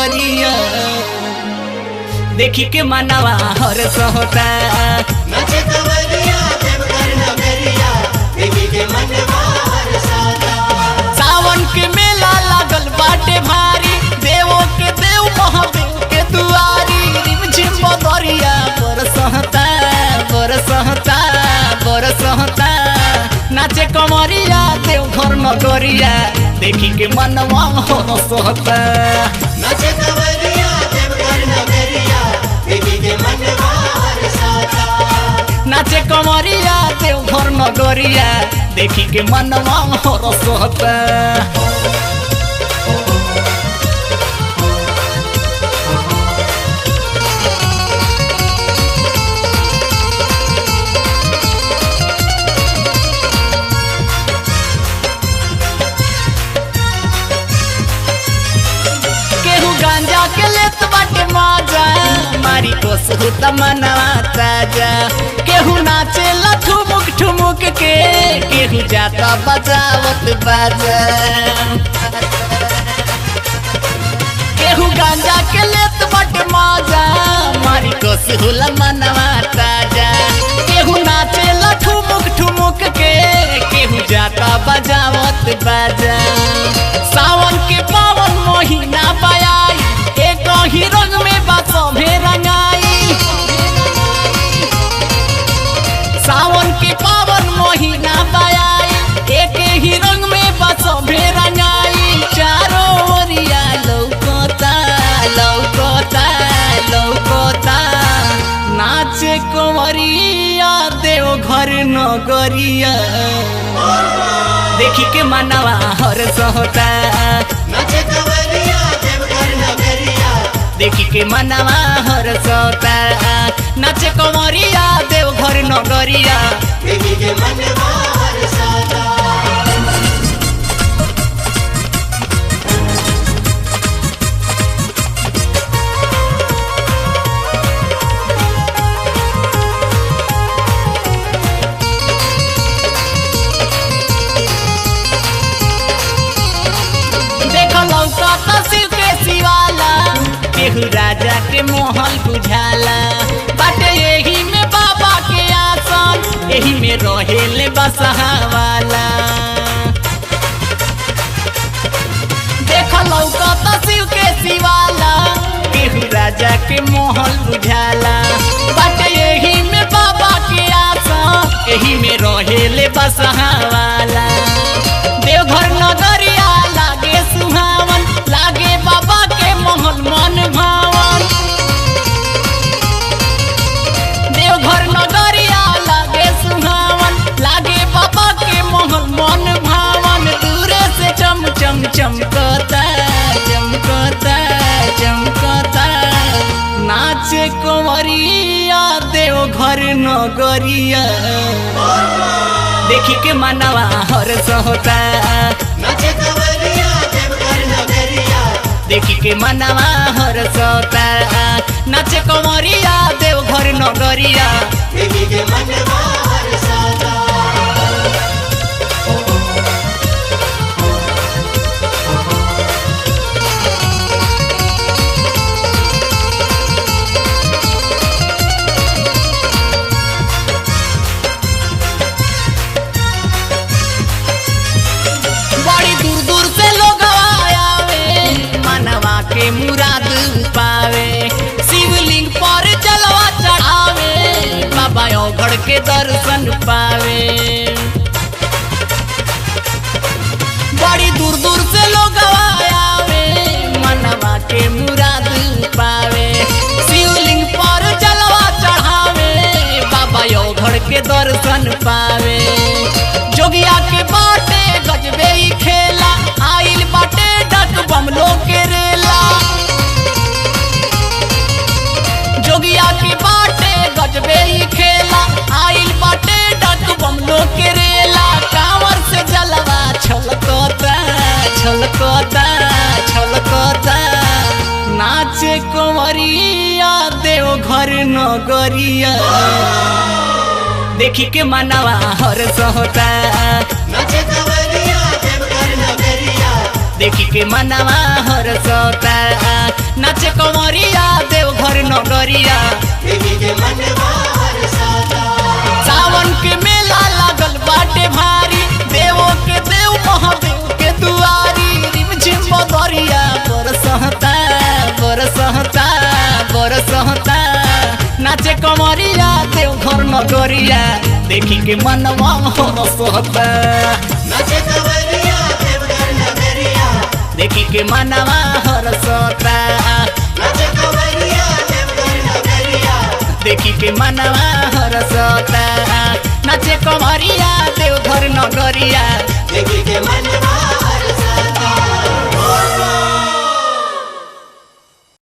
नगरिया देखी के मनवा हर्ष होता। नाचे कंवरिया देवघर नगरिया देखी के मनवा हर्ष होता। सावन के मेला लागल बाटे भारी, देवों के देव महादेव के दुआरी। रिमझिम बदरिया बरसहता बरसहता बरसहता, नाचे कमरिया देवघर नगरिया देखी के मनवा हर्ष होता। नाचे कंवरिया देवघर नगरिया देखी के मनवा हर्ष होता। नाचे कमरिया देवघर नगरिया देखी के मनवा हर्ष होता। केहू गांजा के लेत बाटे माजा, मारी कोसहु तमनवा ताजा। केहू नाचे ठुमुक ठुमुक के, केहू जाता बजावत बाजा। केहू गांजा के लेत बाटे माजा, मारी कोसहु मनवा ताजा। केहू नाचे ठुमुक ठुमुक के, केहू जाता बजावत बाजा। सावन के पावन महीना पाई, एक ही रंग में बासों में रंगाई। सावन के पावन महीना पाई, एक ही रंग में बासों में रंगाई। चारों ओरिया लौकोता लौकोता लौकोता, नाचे कुंवरिया देवघर नगरिया देखी के मनवा हर्ष होता। नाचे कंवरिया देवघर नगरिया देखी के मनवा हर्ष होता। नाचे कमरिया देवघर नगरिया देखी के मनवा हर्ष होता। शिव के शिवाला, केहू राजा के मोहल बुझाला। बाटे यही में बाबा के आसन, यही में रहेले बसहा वाला। देखो लौकता शिव के शिवाला, केहू राजा के मोहल बुझाला। बाटे यही में बाबा के आसन, यही में रहेले बसहा वाला। देवघर नगरिया लागे सुहावन, लागे बाबा के मोहन मन भावन। देवघर नगरिया लागे सुहावन, लागे बाबा के मोहन मन भावन। दूरे से चम चम चमकता चमकता चमकता, नाचे कुंवरिया देवघर नगरिया देखी के मनवा हर्ष होता। नाचे कंवरिया देवघर नगरिया देखी के मनवा हर्ष होता। नाचे कमरिया देवघर नगरिया देखी के मनवा हर्ष होता। बड़ी दूर दूर से लोग आवे, मनवा के मुराद पावे। शिवलिंग पर जलवा चढ़ावे, बाबा ओघड़ के दर्शन पावे। बड़ी दूर दूर से लोग आवे, मनवा के मुराद पावे। शिवलिंग पर जलवा चढ़ावे, बाबा ओघड़ के दर्शन पावे। जोगिया के बाटे गजबे ही खेला, आइल बाटे डक बमलो के रेला। जोगिया के बाटे गजबे ही खेला, आइल बाटे डक बमलो के रेला। कांवर से जलवा छलकता छलकता छलकता, नाचे कुंवरिया देवघर नगरिया देखी के मनवा हर्ष होता। नाचे कंवरिया देवघर नगरिया देखी के मनवा हरसता नाचे कमरिया देवघर नगरिया देखी के मनवा हरसाता सावन के मेला लागल बाटे भारी देवो के देव महादेव के दुआरी रिमझिम बदरिया बरसता बरसता बरसता नाचे कमरिया देवघर नगरिया देखी के मनवा हरसता नाचे कवरिया देवघर नगरिया देखी के मनवा हरसता नाचे कवरिया देवघर नगरिया देखी के मनवा हरसता नाचे कमरिया